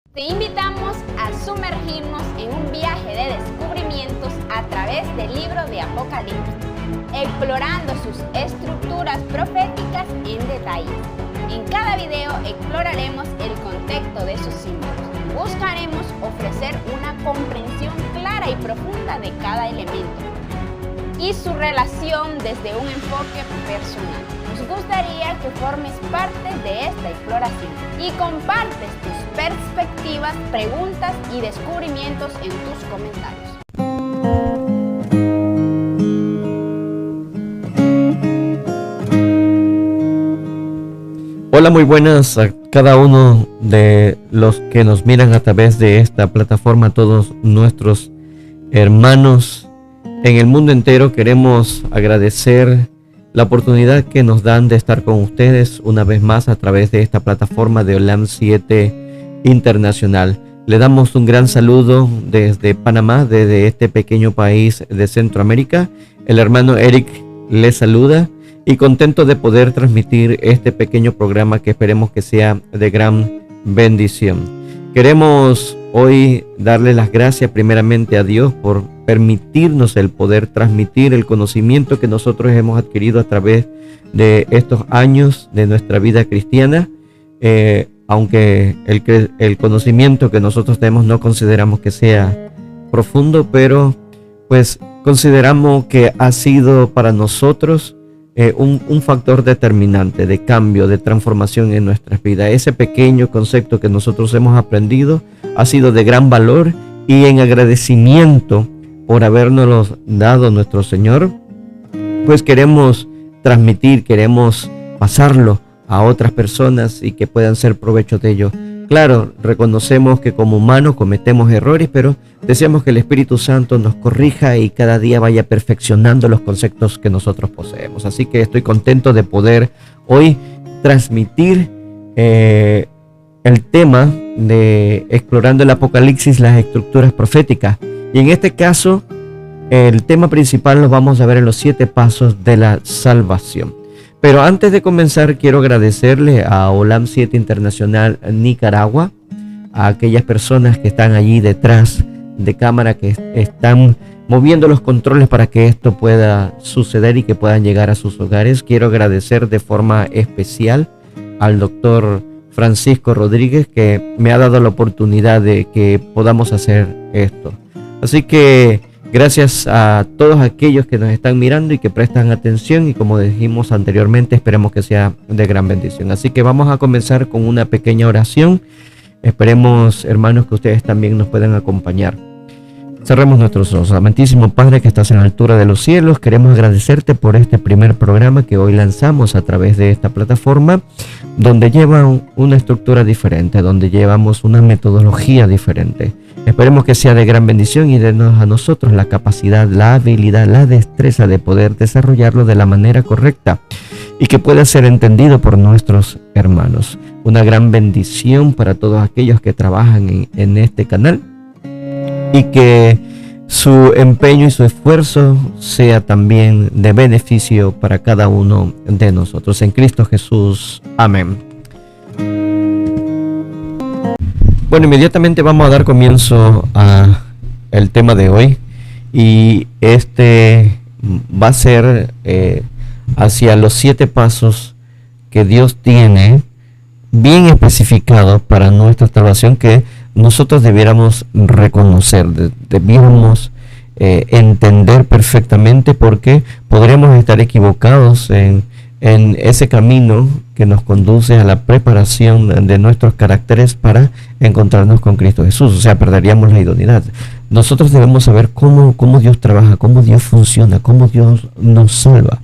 Te invitamos a sumergirnos en un viaje de descubrimientos a través del libro de Apocalipsis, explorando sus estructuras proféticas en detalle. En cada video exploraremos el contexto de sus símbolos. Buscaremos ofrecer una comprensión clara y profunda de cada elemento y su relación desde un enfoque personal. Nos gustaría que formes parte de esta exploración y compartes tus perspectivas, preguntas y descubrimientos en tus comentarios. Hola, muy buenas a cada uno de los que nos miran a través de esta plataforma, a todos nuestros hermanos en el mundo entero. Queremos agradecer la oportunidad que nos dan de estar con ustedes una vez más a través de esta plataforma de Olam 7 Internacional. Le damos un gran saludo desde Panamá, desde este pequeño país de Centroamérica. El hermano Eric les saluda y contento de poder transmitir este pequeño programa que esperemos que sea de gran bendición. Queremos hoy darle las gracias primeramente a Dios por permitirnos el poder transmitir el conocimiento que nosotros hemos adquirido a través de estos años de nuestra vida cristiana. Aunque el conocimiento que nosotros tenemos no consideramos que sea profundo, pero pues consideramos que ha sido para nosotros un factor determinante de cambio, de transformación en nuestras vidas. Ese pequeño concepto que nosotros hemos aprendido ha sido de gran valor, y en agradecimiento por habernos dado nuestro Señor, pues queremos transmitir, queremos pasarlo a otras personas y que puedan ser provecho de ello. Claro, reconocemos que como humanos cometemos errores, pero deseamos que el Espíritu Santo nos corrija y cada día vaya perfeccionando los conceptos que nosotros poseemos. Así que estoy contento de poder hoy transmitir el tema de explorando el Apocalipsis, las estructuras proféticas. Y en este caso, el tema principal lo vamos a ver en los 7 pasos de la salvación. Pero antes de comenzar, quiero agradecerle a Olam 7 Internacional Nicaragua, a aquellas personas que están allí detrás de cámara, que están moviendo los controles para que esto pueda suceder y que puedan llegar a sus hogares. Quiero agradecer de forma especial al doctor Francisco Rodríguez, que me ha dado la oportunidad de que podamos hacer esto. Así que gracias a todos aquellos que nos están mirando y que prestan atención, y como dijimos anteriormente, esperemos que sea de gran bendición. Así que vamos a comenzar con una pequeña oración. Esperemos, hermanos, que ustedes también nos puedan acompañar. Cerremos nuestros ojos. Amantísimo Padre que estás en la altura de los cielos, queremos agradecerte por este primer programa que hoy lanzamos a través de esta plataforma, donde lleva una estructura diferente, donde llevamos una metodología diferente. Esperemos que sea de gran bendición y denos a nosotros la capacidad, la habilidad, la destreza de poder desarrollarlo de la manera correcta y que pueda ser entendido por nuestros hermanos. Una gran bendición para todos aquellos que trabajan en este canal, y que su empeño y su esfuerzo sea también de beneficio para cada uno de nosotros. En Cristo Jesús. Amén. Bueno, inmediatamente vamos a dar comienzo a el tema de hoy, y este va a ser hacia los 7 pasos que Dios tiene bien especificados para nuestra salvación, que nosotros debiéramos reconocer, debiéramos entender perfectamente, porque podremos estar equivocados en ese camino que nos conduce a la preparación de nuestros caracteres para encontrarnos con Cristo Jesús. O sea, perderíamos la idoneidad. Nosotros debemos saber cómo Dios trabaja, cómo Dios funciona, cómo Dios nos salva.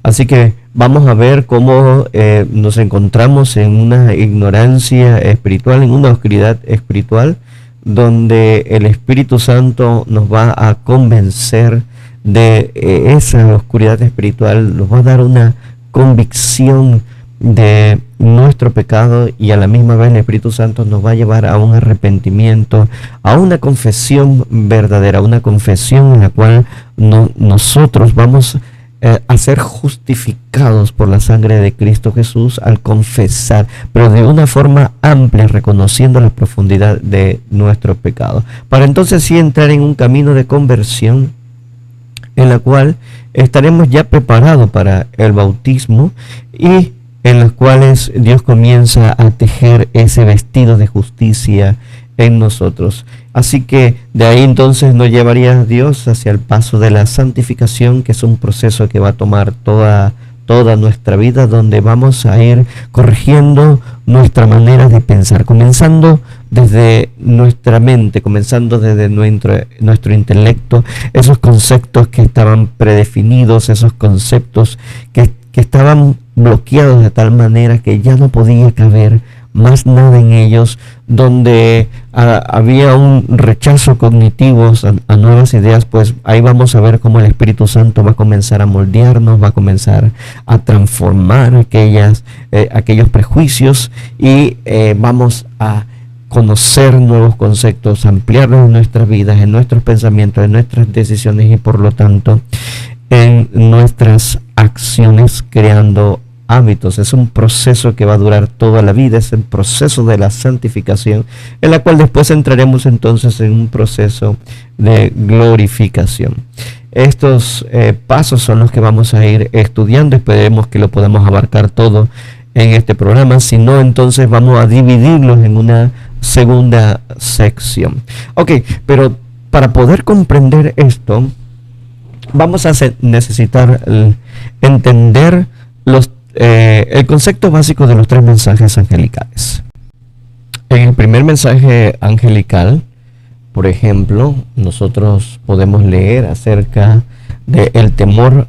Así que vamos a ver cómo nos encontramos en una ignorancia espiritual, en una oscuridad espiritual, donde el Espíritu Santo nos va a convencer de esa oscuridad espiritual, nos va a dar una convicción de nuestro pecado, y a la misma vez el Espíritu Santo nos va a llevar a un arrepentimiento, a una confesión verdadera, una confesión en la cual nosotros vamos a ser justificados por la sangre de Cristo Jesús al confesar, pero de una forma amplia, reconociendo la profundidad de nuestro pecado, para entonces sí entrar en un camino de conversión en la cual estaremos ya preparados para el bautismo y en los cuales Dios comienza a tejer ese vestido de justicia en nosotros. Así que de ahí entonces nos llevaría Dios hacia el paso de la santificación, que es un proceso que va a tomar toda nuestra vida, donde vamos a ir corrigiendo nuestra manera de pensar, comenzando desde nuestra mente, comenzando desde nuestro intelecto, esos conceptos que estaban predefinidos, esos conceptos que estaban bloqueados de tal manera que ya no podía caber más nada en ellos, donde había un rechazo cognitivo a nuevas ideas. Pues ahí vamos a ver cómo el Espíritu Santo va a comenzar a moldearnos, va a comenzar a transformar aquellos prejuicios y vamos a conocer nuevos conceptos, ampliarlos en nuestras vidas, en nuestros pensamientos, en nuestras decisiones y por lo tanto en nuestras acciones, creando hábitos. Es un proceso que va a durar toda la vida, es el proceso de la santificación, en la cual después entraremos entonces en un proceso de glorificación. Estos pasos son los que vamos a ir estudiando. Esperemos que lo podamos abarcar todo en este programa, si no entonces vamos a dividirlos en una segunda sección. Ok, pero para poder comprender esto vamos a necesitar entender el concepto básico de los 3 mensajes angelicales. En el primer mensaje angelical, por ejemplo, nosotros podemos leer acerca del temor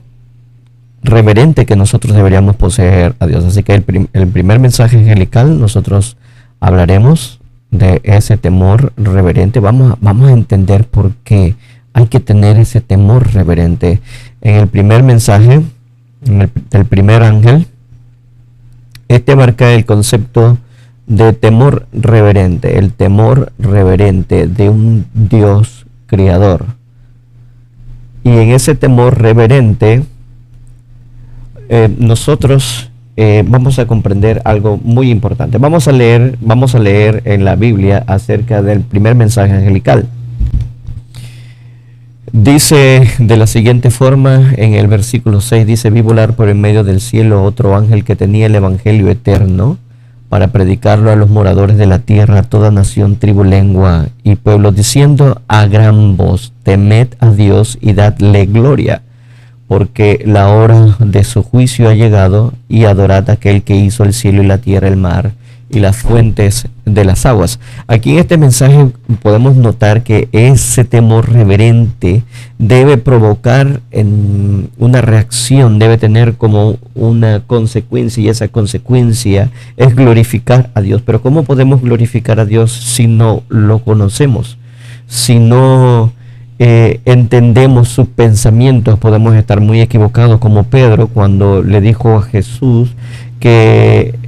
reverente que nosotros deberíamos poseer a Dios. Así que el primer mensaje angelical, nosotros hablaremos de ese temor reverente. Vamos a entender por qué hay que tener ese temor reverente. En el primer mensaje, del primer ángel, este marca el concepto de temor reverente, el temor reverente de un Dios creador. Y en ese temor reverente, nosotros vamos a comprender algo muy importante. Vamos a leer en la Biblia acerca del primer mensaje angelical. Dice de la siguiente forma, en el versículo 6, dice: vi volar por en medio del cielo otro ángel que tenía el evangelio eterno para predicarlo a los moradores de la tierra, a toda nación, tribu, lengua y pueblo, diciendo a gran voz: temed a Dios y dadle gloria, porque la hora de su juicio ha llegado, y adorad a aquel que hizo el cielo y la tierra, el mar y las fuentes de las aguas. Aquí en este mensaje podemos notar que ese temor reverente debe provocar una reacción, debe tener como una consecuencia, y esa consecuencia es glorificar a Dios. Pero ¿cómo podemos glorificar a Dios si no lo conocemos? Si no entendemos sus pensamientos, podemos estar muy equivocados, como Pedro cuando le dijo a Jesús que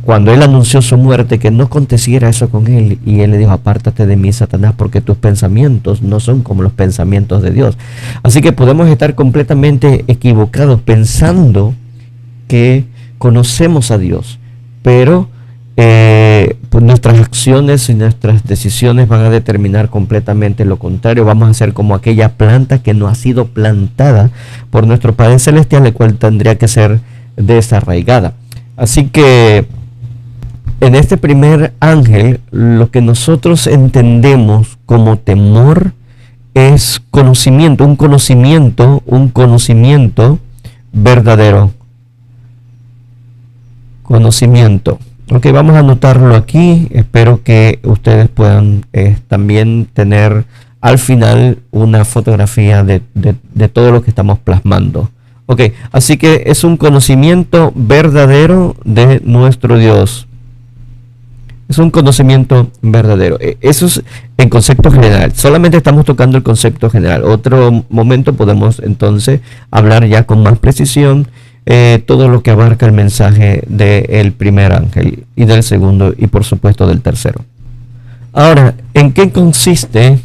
cuando él anunció su muerte, que no aconteciera eso con él, y él le dijo: apártate de mí, Satanás, porque tus pensamientos no son como los pensamientos de Dios. Así que podemos estar completamente equivocados pensando que conocemos a Dios, pero pues nuestras acciones y nuestras decisiones van a determinar completamente lo contrario. Vamos a ser como aquella planta que no ha sido plantada por nuestro Padre Celestial, la cual tendría que ser desarraigada. Así que en este primer ángel, lo que nosotros entendemos como temor es conocimiento, un conocimiento verdadero. Conocimiento. Ok, vamos a anotarlo aquí. Espero que ustedes puedan también tener al final una fotografía de todo lo que estamos plasmando. Ok, así que es un conocimiento verdadero de nuestro Dios. Es un conocimiento verdadero. Eso es en concepto general. Solamente estamos tocando el concepto general. Otro momento podemos entonces hablar ya con más precisión todo lo que abarca el mensaje del primer ángel y del segundo y por supuesto del tercero. Ahora, ¿en qué consiste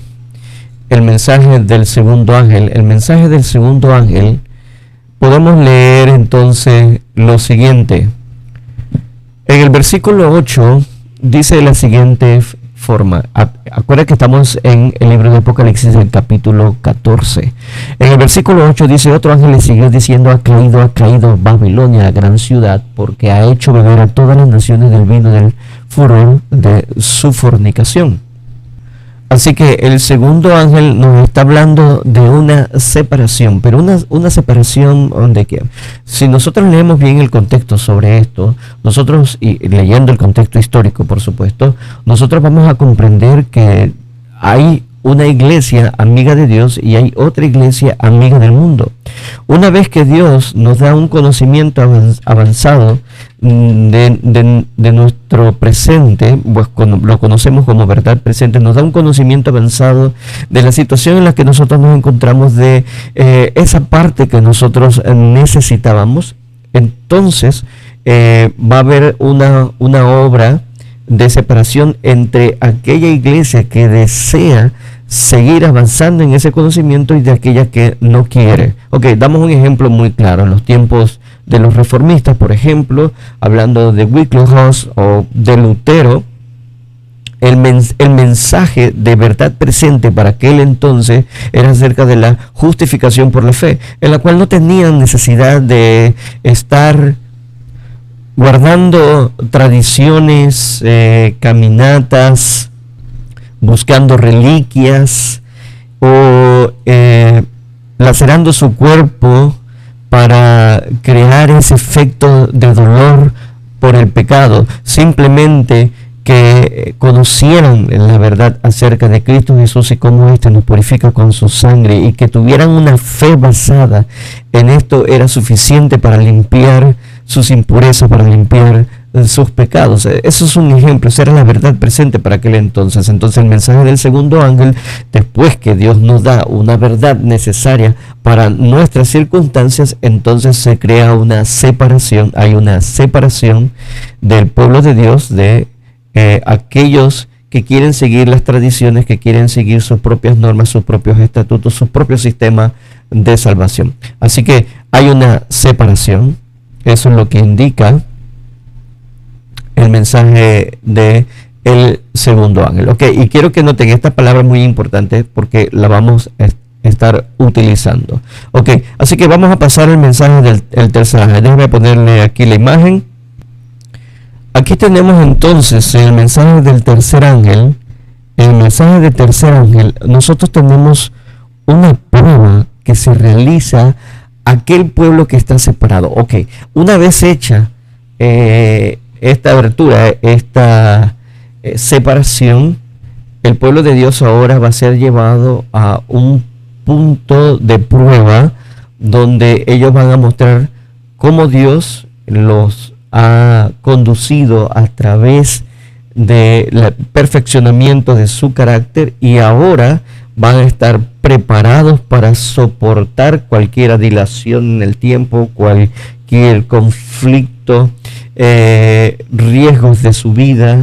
el mensaje del segundo ángel? El mensaje del segundo ángel podemos leer entonces lo siguiente. En el versículo 8 dice de la siguiente forma. Acuérdense que estamos en el libro de Apocalipsis, el capítulo 14. En el versículo 8 dice: otro ángel le siguió diciendo: ha caído Babilonia, la gran ciudad, porque ha hecho beber a todas las naciones del vino del furor de su fornicación. Así que el segundo ángel nos está hablando de una separación, pero una separación donde que, si nosotros leemos bien el contexto sobre esto, nosotros, y leyendo el contexto histórico, por supuesto, nosotros vamos a comprender que hay una iglesia amiga de Dios y hay otra iglesia amiga del mundo. Una vez que Dios nos da un conocimiento avanzado de nuestro presente, pues lo conocemos como verdad presente, nos da un conocimiento avanzado de la situación en la que nosotros nos encontramos, de esa parte que nosotros necesitábamos. Entonces va a haber una obra de separación entre aquella iglesia que desea seguir avanzando en ese conocimiento y de aquella que no quiere. Ok, damos un ejemplo muy claro. En los tiempos de los reformistas, por ejemplo, hablando de Wycliffe o de Lutero, el mensaje de verdad presente para aquel entonces era acerca de la justificación por la fe, en la cual no tenían necesidad de estar guardando tradiciones, caminatas, buscando reliquias o lacerando su cuerpo para crear ese efecto de dolor por el pecado. Simplemente que conocieran la verdad acerca de Cristo Jesús y cómo éste nos purifica con su sangre, y que tuvieran una fe basada en esto era suficiente para limpiar sus impurezas, para limpiar sus pecados. Eso es un ejemplo, esa era la verdad presente para aquel entonces. Entonces el mensaje del segundo ángel, después que Dios nos da una verdad necesaria para nuestras circunstancias, entonces se crea una separación, hay una separación del pueblo de Dios, de aquellos que quieren seguir las tradiciones, que quieren seguir sus propias normas, sus propios estatutos, su propio sistema de salvación. Así que hay una separación. Eso es lo que indica el mensaje de el segundo ángel. Ok, y quiero que noten esta palabra muy importante porque la vamos a estar utilizando. Ok, así que vamos a pasar el mensaje del tercer ángel. Déjame ponerle aquí la imagen. Aquí tenemos entonces el mensaje del tercer ángel. El mensaje del tercer ángel, nosotros tenemos una prueba que se realiza aquel pueblo que está separado. Ok, una vez hecha esta abertura, esta separación, el pueblo de Dios ahora va a ser llevado a un punto de prueba donde ellos van a mostrar cómo Dios los ha conducido a través del perfeccionamiento de su carácter, y ahora van a estar preparados para soportar cualquier dilación en el tiempo, cualquier conflicto, riesgos de su vida.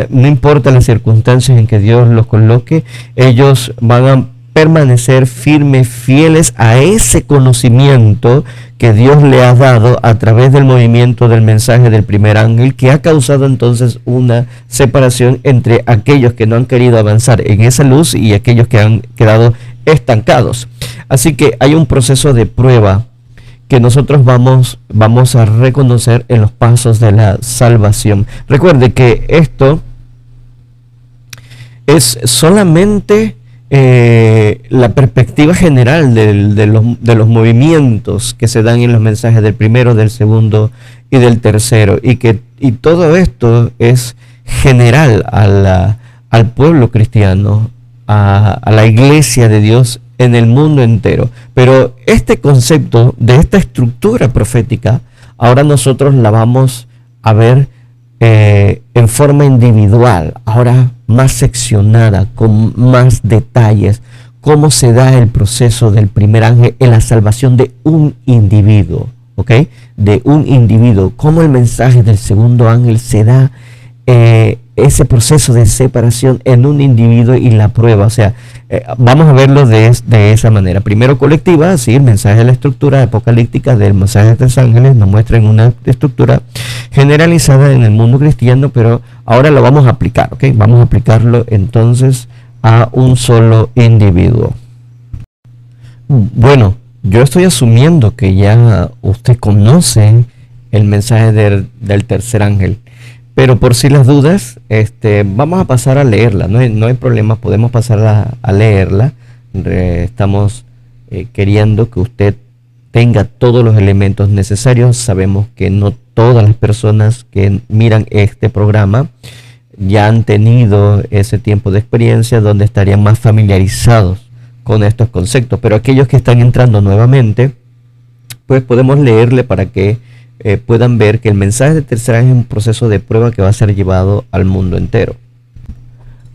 No importa las circunstancias en que Dios los coloque, ellos van a permanecer firmes, fieles a ese conocimiento que Dios le ha dado a través del movimiento del mensaje del primer ángel, que ha causado entonces una separación entre aquellos que no han querido avanzar en esa luz y aquellos que han quedado estancados. Así que hay un proceso de prueba que nosotros vamos a reconocer en los pasos de la salvación. Recuerde que esto es solamente la perspectiva general de los movimientos que se dan en los mensajes del primero, del segundo y del tercero, y todo esto es general al pueblo cristiano, a la iglesia de Dios en el mundo entero. Pero este concepto de esta estructura profética, ahora nosotros la vamos a ver en forma individual, ahora más seccionada, con más detalles, cómo se da el proceso del primer ángel en la salvación de un individuo, ¿ok? De un individuo, cómo el mensaje del segundo ángel se da ese proceso de separación en un individuo y la prueba. O sea, vamos a verlo de esa manera. Primero colectiva, sí, el mensaje de la estructura apocalíptica del mensaje de tres ángeles nos muestra en una estructura generalizada en el mundo cristiano, pero ahora lo vamos a aplicar, ¿ok? Vamos a aplicarlo entonces a un solo individuo. Bueno, yo estoy asumiendo que ya usted conoce el mensaje del tercer ángel. Pero por si las dudas, vamos a pasar a leerla. No hay problema, podemos pasar a leerla. Estamos queriendo que usted tenga todos los elementos necesarios. Sabemos que no todas las personas que miran este programa ya han tenido ese tiempo de experiencia donde estarían más familiarizados con estos conceptos. Pero aquellos que están entrando nuevamente, pues podemos leerle para que puedan ver que el mensaje de tercer ángel es un proceso de prueba que va a ser llevado al mundo entero.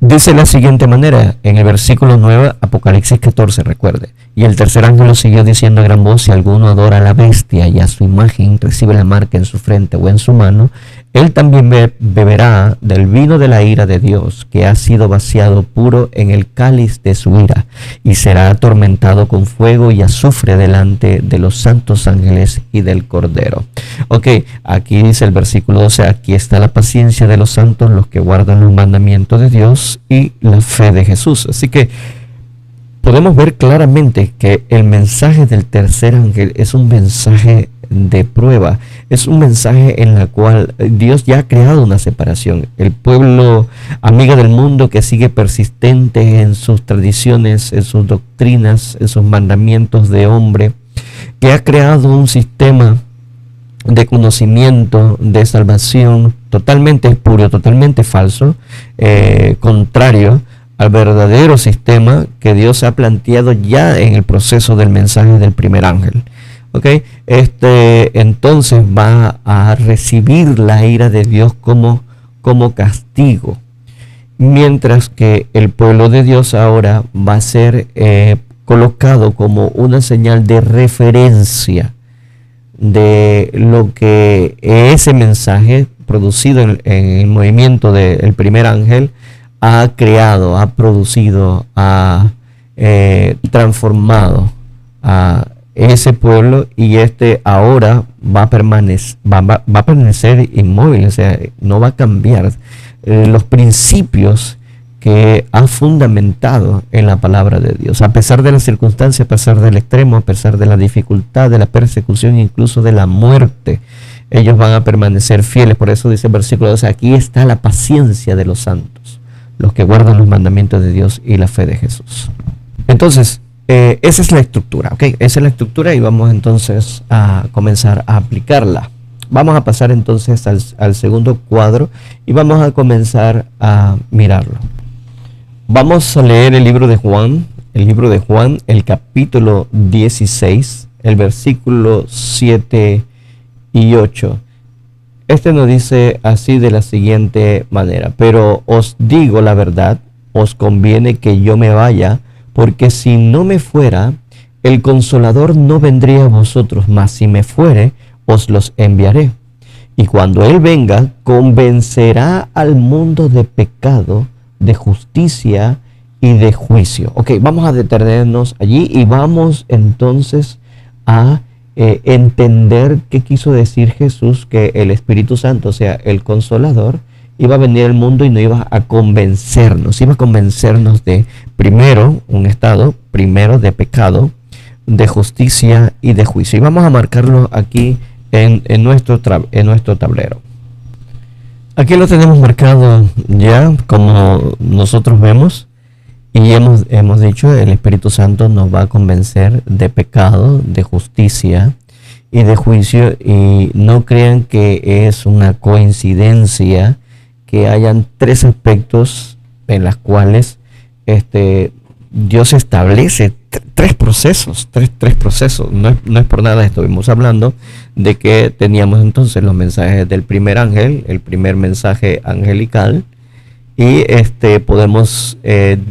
Dice de la siguiente manera, en el versículo 9, Apocalipsis 14, recuerde. Y el tercer ángel lo siguió diciendo a gran voz: si alguno adora a la bestia y a su imagen, recibe la marca en su frente o en su mano, él también beberá del vino de la ira de Dios, que ha sido vaciado puro en el cáliz de su ira, y será atormentado con fuego y azufre delante de los santos ángeles y del Cordero. Ok, aquí dice el versículo 12, aquí está la paciencia de los santos, los que guardan los mandamientos de Dios y la fe de Jesús. Así que podemos ver claramente que el mensaje del tercer ángel es un mensaje de prueba, es un mensaje en la cual Dios ya ha creado una separación. El pueblo amigo del mundo que sigue persistente en sus tradiciones, en sus doctrinas, en sus mandamientos de hombre, que ha creado un sistema de conocimiento, de salvación totalmente espurio, totalmente falso, contrario al verdadero sistema que Dios ha planteado ya en el proceso del mensaje del primer ángel. Okay, entonces va a recibir la ira de Dios como castigo, mientras que el pueblo de Dios ahora va a ser colocado como una señal de referencia de lo que ese mensaje producido en el movimiento del primer ángel ha creado, ha producido, ha transformado a ese pueblo, y ahora va a permanecer inmóvil, o sea, no va a cambiar los principios que ha fundamentado en la palabra de Dios, a pesar de las circunstancias, a pesar del extremo, a pesar de la dificultad, de la persecución, incluso de la muerte. Ellos van a permanecer fieles. Por eso dice el versículo 12, aquí está la paciencia de los santos, los que guardan los mandamientos de Dios y la fe de Jesús. Entonces, esa es la estructura, ¿ok? Esa es la estructura, y vamos entonces a comenzar a aplicarla. Vamos a pasar entonces al segundo cuadro y vamos a comenzar a mirarlo. Vamos a leer el libro de Juan, el capítulo 16, el versículo 7 y 8. Nos dice así de la siguiente manera: pero os digo la verdad, os conviene que yo me vaya, porque si no me fuera, el Consolador no vendría a vosotros, mas si me fuere, os los enviaré. Y cuando Él venga, convencerá al mundo de pecado, de justicia y de juicio. Ok, vamos a detenernos allí y vamos entonces a entender qué quiso decir Jesús, que el Espíritu Santo, o sea, el Consolador, iba a venir al mundo y no iba a convencernos, iba a convencernos de, primero, un estado, primero de pecado, de justicia y de juicio. Y vamos a marcarlo aquí en nuestro tablero. Aquí lo tenemos marcado ya, como nosotros vemos, y hemos dicho, el Espíritu Santo nos va a convencer de pecado, de justicia y de juicio. Y no crean que es una coincidencia que hayan tres aspectos en los cuales Dios establece tres procesos. No es por nada. Estuvimos hablando de que teníamos entonces los mensajes del primer ángel, el primer mensaje angelical, y podemos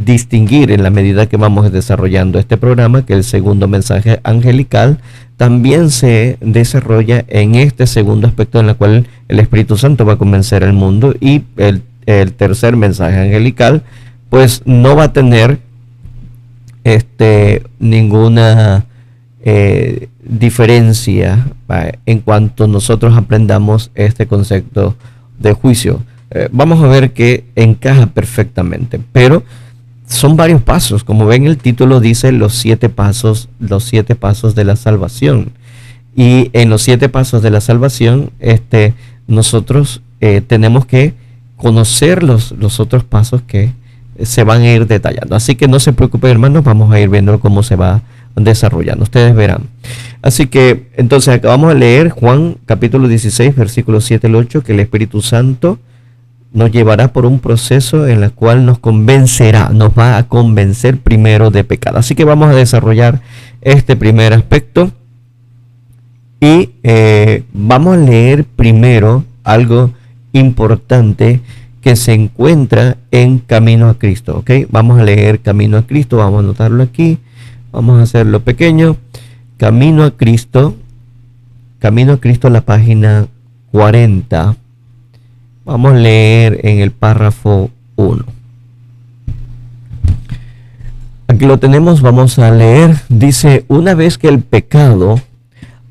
distinguir en la medida que vamos desarrollando este programa que el segundo mensaje angelical también se desarrolla en este segundo aspecto, en el cual el Espíritu Santo va a convencer al mundo, y el el tercer mensaje angelical, pues no va a tener ninguna diferencia en cuanto nosotros aprendamos este concepto de juicio. Vamos a ver que encaja perfectamente, pero son varios pasos. Como ven, el título dice los 7 pasos de la salvación. Y en los 7 pasos de la salvación, nosotros tenemos que conocer los otros pasos que se van a ir detallando. Así que no se preocupen, hermanos, vamos a ir viendo cómo se va desarrollando. Ustedes verán. Así que entonces acabamos de leer Juan capítulo 16, versículos 7 al 8, que el Espíritu Santo nos llevará por un proceso en el cual nos va a convencer primero de pecado. Así que vamos a desarrollar este primer aspecto y vamos a leer primero algo importante que se encuentra en Camino a Cristo, ¿ok? Vamos a leer Camino a Cristo, vamos a anotarlo aquí, vamos a hacerlo pequeño. Camino a Cristo, la página 40. Vamos a leer en el párrafo 1. Aquí lo tenemos, vamos a leer. Dice: una vez que el pecado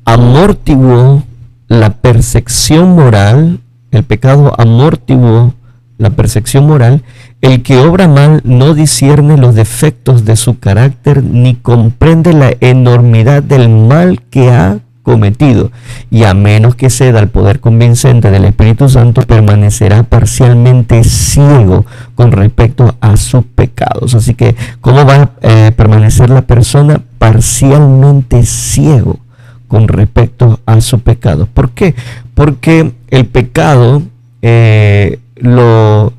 amortiguó la percepción moral, el que obra mal no discierne los defectos de su carácter ni comprende la enormidad del mal que ha cometido, y a menos que ceda al poder convincente del Espíritu Santo, permanecerá parcialmente ciego con respecto a sus pecados. Así que, ¿cómo va a permanecer la persona parcialmente ciego con respecto a su pecado? ¿Por qué? Porque el pecado lo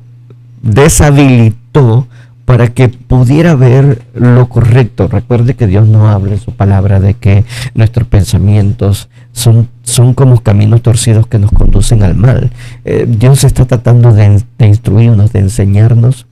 deshabilitó para que pudiera ver lo correcto. Recuerde que Dios nos habla en su palabra de que nuestros pensamientos son como caminos torcidos que nos conducen al mal. Dios está tratando de instruirnos, de enseñarnos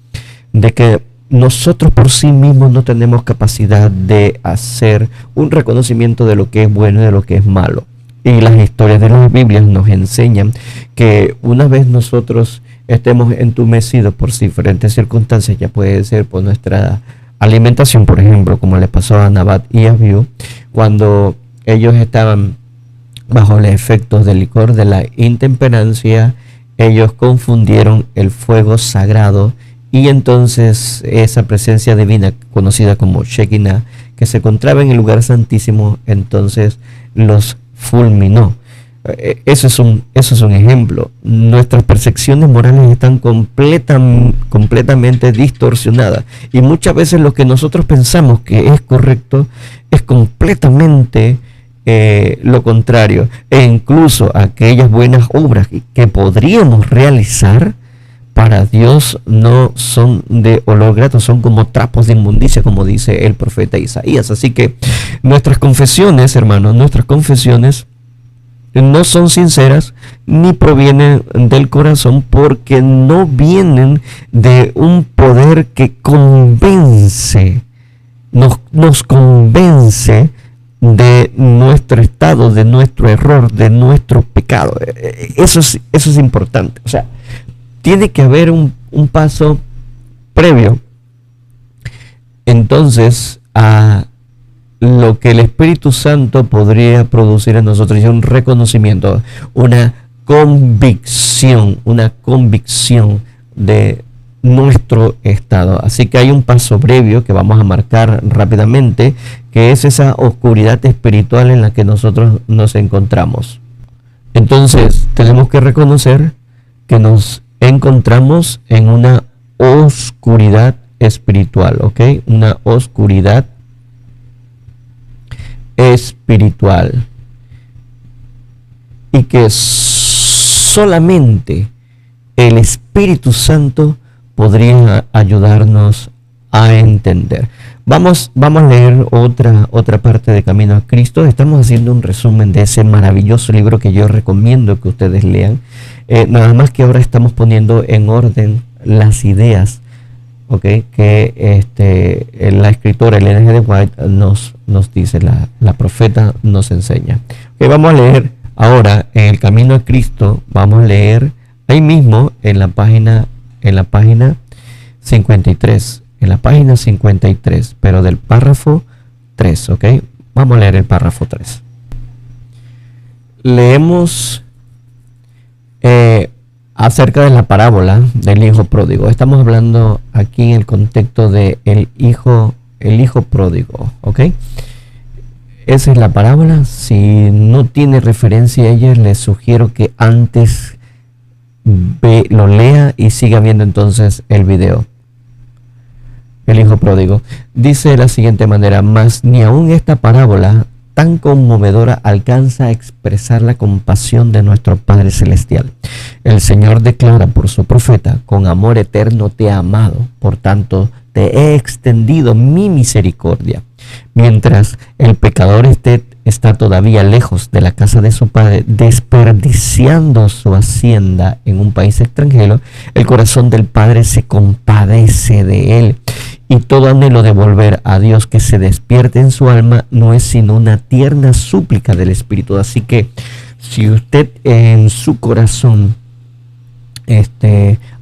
de que nosotros por sí mismos no tenemos capacidad de hacer un reconocimiento de lo que es bueno y de lo que es malo. Y las historias de las Biblias nos enseñan que una vez nosotros estemos entumecidos por diferentes circunstancias, ya puede ser por nuestra alimentación, por ejemplo, como le pasó a Nabat y Abiú, cuando ellos estaban bajo los efectos del licor de la intemperancia, ellos confundieron el fuego sagrado, y entonces esa presencia divina conocida como Shekinah, que se encontraba en el lugar santísimo, entonces los fulminó. Eso es un ejemplo. Nuestras percepciones morales están completamente distorsionadas, y muchas veces lo que nosotros pensamos que es correcto es completamente lo contrario, e incluso aquellas buenas obras que podríamos realizar para Dios no son de olor grato, son como trapos de inmundicia, como dice el profeta Isaías. Así que nuestras confesiones, hermanos, no son sinceras ni provienen del corazón, porque no vienen de un poder que convence, nos convence de nuestro estado, de nuestro error, de nuestro pecado. Eso es importante. O sea, tiene que haber un paso previo entonces a lo que el Espíritu Santo podría producir en nosotros, y un reconocimiento, una convicción de nuestro estado. Así que hay un paso previo que vamos a marcar rápidamente, que es esa oscuridad espiritual en la que nosotros nos encontramos. Entonces tenemos que reconocer que nos encontramos en una oscuridad espiritual, ¿ok? Una oscuridad espiritual, y que solamente el Espíritu Santo podría ayudarnos a entender. Vamos a leer otra parte de Camino a Cristo. Estamos haciendo un resumen de ese maravilloso libro que yo recomiendo que ustedes lean. Nada más que ahora estamos poniendo en orden las ideas, ¿okay?, que la escritora Elena G. de White nos dice, la profeta nos enseña. Okay, vamos a leer ahora en el Camino a Cristo, vamos a leer ahí mismo en la página en la página 53. En la página 53, pero del párrafo 3, ¿ok? Vamos a leer el párrafo 3. Leemos acerca de la parábola del hijo pródigo. Estamos hablando aquí en el contexto de el hijo pródigo, ¿ok? Esa es la parábola. Si no tiene referencia a ella, les sugiero que antes lo lea y siga viendo entonces el video. El hijo pródigo dice de la siguiente manera: mas ni aun esta parábola tan conmovedora alcanza a expresar la compasión de nuestro Padre Celestial. El Señor declara por su profeta: con amor eterno te he amado, por tanto te he extendido mi misericordia. Mientras el pecador está todavía lejos de la casa de su padre, desperdiciando su hacienda en un país extranjero, el corazón del Padre se compadece de él, y todo anhelo de volver a Dios que se despierte en su alma no es sino una tierna súplica del Espíritu. Así que si usted en su corazón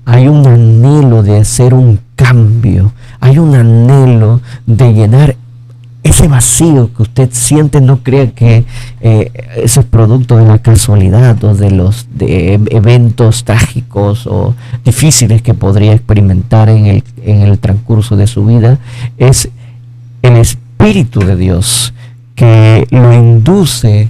hay un anhelo de hacer un cambio, hay un anhelo de llenar ese vacío que usted siente, no crea que ese es producto de la casualidad o de eventos trágicos o difíciles que podría experimentar en el transcurso de su vida. Es el Espíritu de Dios que lo induce,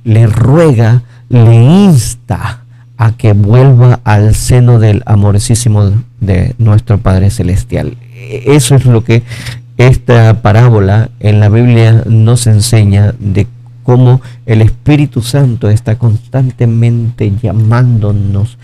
le ruega, le insta a que vuelva al seno del amorosísimo de nuestro Padre Celestial. Eso es lo que esta parábola en la Biblia nos enseña, de cómo el Espíritu Santo está constantemente llamándonos,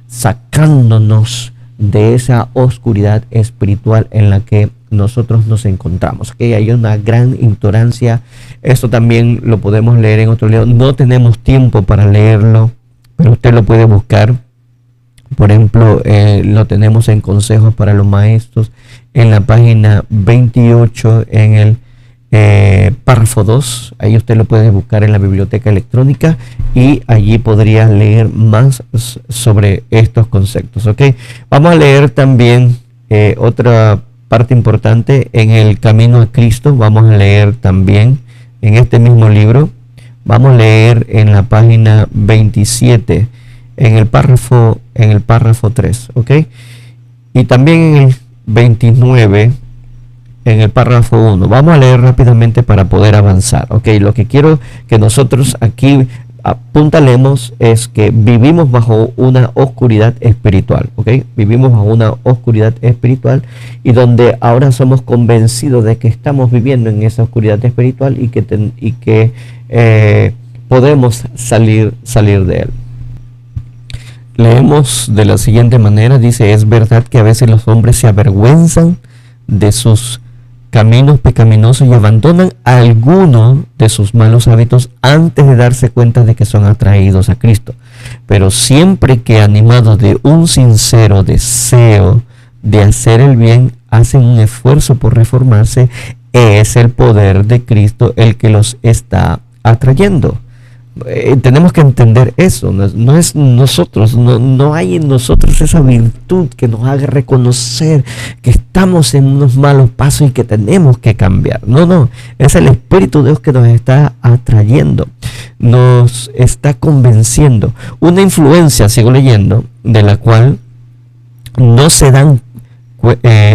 sacándonos de esa oscuridad espiritual en la que nosotros nos encontramos. Que hay una gran ignorancia. Esto también lo podemos leer en otro libro. No tenemos tiempo para leerlo, pero usted lo puede buscar. Por ejemplo, lo tenemos en Consejos para los Maestros, en la página 28, en el párrafo 2. Ahí usted lo puede buscar en la biblioteca electrónica y allí podría leer más sobre estos conceptos, ¿ok? Vamos a leer también otra parte importante en el Camino a Cristo. Vamos a leer también en este mismo libro. Vamos a leer en la página 27, en el párrafo 3, ¿ok? Y también en el 29, en el párrafo 1. Vamos a leer rápidamente para poder avanzar, ¿ok? Lo que quiero que nosotros aquí apuntalemos es que vivimos bajo una oscuridad espiritual, ¿ok? Vivimos bajo una oscuridad espiritual, y donde ahora somos convencidos de que estamos viviendo en esa oscuridad espiritual y que podemos salir de él. Leemos de la siguiente manera, dice: es verdad que a veces los hombres se avergüenzan de sus caminos pecaminosos y abandonan alguno de sus malos hábitos antes de darse cuenta de que son atraídos a Cristo. Pero siempre que, animados de un sincero deseo de hacer el bien, hacen un esfuerzo por reformarse, es el poder de Cristo el que los está atrayendo. Tenemos que entender eso. No es nosotros, no hay en nosotros esa virtud que nos haga reconocer que estamos en unos malos pasos y que tenemos que cambiar. No, es el Espíritu de Dios que nos está atrayendo, nos está convenciendo. Una influencia, sigo leyendo, de la cual no se dan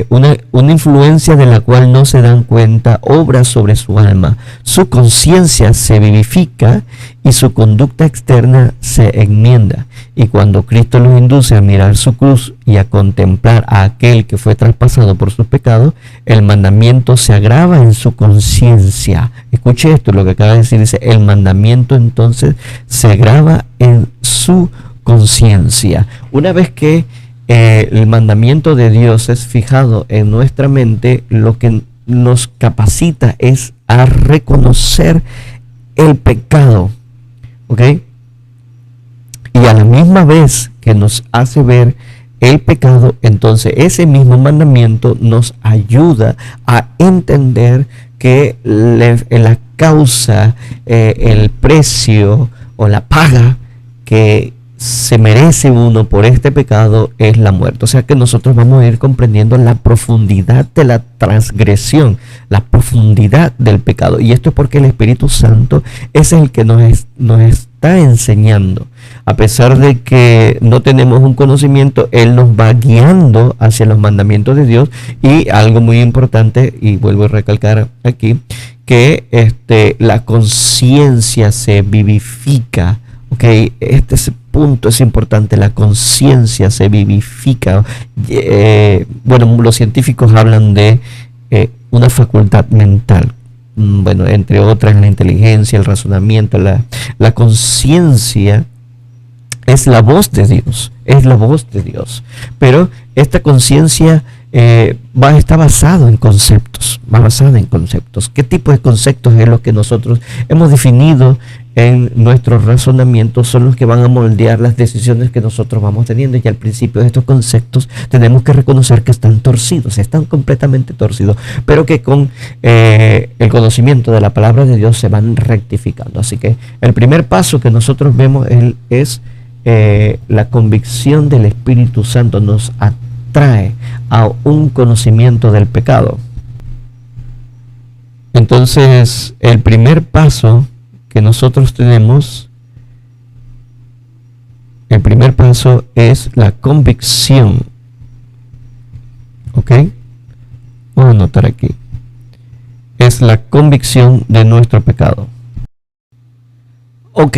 una influencia de la cual no se dan cuenta, obra sobre su alma. Su conciencia se vivifica y su conducta externa se enmienda. Y cuando Cristo los induce a mirar su cruz y a contemplar a aquel que fue traspasado por sus pecados, el mandamiento se agrava en su conciencia. Escuche esto, lo que acaba de decir, dice: el mandamiento entonces se agrava en su conciencia. Una vez que el mandamiento de Dios es fijado en nuestra mente, lo que nos capacita es a reconocer el pecado, ¿ok? Y a la misma vez que nos hace ver el pecado, entonces ese mismo mandamiento nos ayuda a entender que la causa, el precio o la paga que se merece uno por este pecado es la muerte. O sea que nosotros vamos a ir comprendiendo la profundidad de la transgresión, la profundidad del pecado. Y esto es porque el Espíritu Santo es el que nos está enseñando. A pesar de que no tenemos un conocimiento, Él nos va guiando hacia los mandamientos de Dios. Y algo muy importante, y vuelvo a recalcar aquí, que la conciencia se vivifica. Este punto es importante, la conciencia se vivifica. Bueno, los científicos hablan de una facultad mental. Bueno, entre otras, la inteligencia, el razonamiento, la conciencia es la voz de Dios, es la voz de Dios. Pero esta conciencia está basado en conceptos, va basada en conceptos. ¿Qué tipo de conceptos es lo que nosotros hemos definido en nuestros razonamientos? Son los que van a moldear las decisiones que nosotros vamos teniendo. Y al principio de estos conceptos tenemos que reconocer que están torcidos, están completamente torcidos, pero que con el conocimiento de la palabra de Dios se van rectificando. Así que el primer paso que nosotros vemos es la convicción del Espíritu Santo nos atrae a un conocimiento del pecado. Entonces, el primer paso que nosotros tenemos, el primer paso es la convicción. ¿Ok? Vamos a anotar aquí. Es la convicción de nuestro pecado. Ok.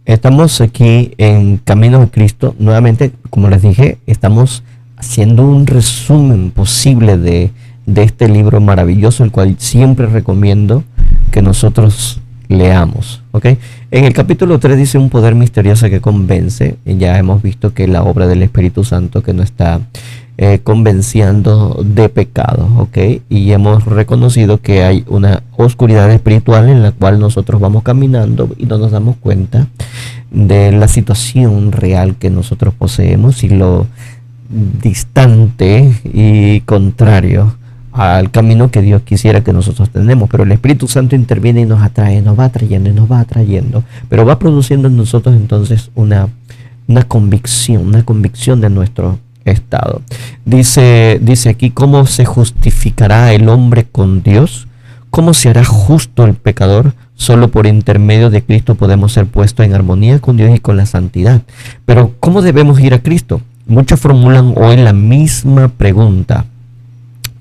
Estamos aquí en Camino a Cristo. Nuevamente, como les dije, estamos haciendo un resumen posible de este libro maravilloso, el cual siempre recomiendo que nosotros leamos. ¿Okay? En el capítulo 3 dice un poder misterioso que convence. Ya hemos visto que la obra del Espíritu Santo que nos está convenciendo de pecado, ¿okay? Y hemos reconocido que hay una oscuridad espiritual en la cual nosotros vamos caminando y no nos damos cuenta de la situación real que nosotros poseemos y lo distante y contrario al camino que Dios quisiera que nosotros tenemos. Pero el Espíritu Santo interviene y nos atrae, nos va atrayendo y nos va atrayendo, pero va produciendo en nosotros entonces una convicción de nuestro estado. Dice aquí: ¿cómo se justificará el hombre con Dios? ¿Cómo se hará justo el pecador? Solo por intermedio de Cristo podemos ser puestos en armonía con Dios y con la santidad. Pero ¿cómo debemos ir a Cristo? Muchos formulan hoy la misma pregunta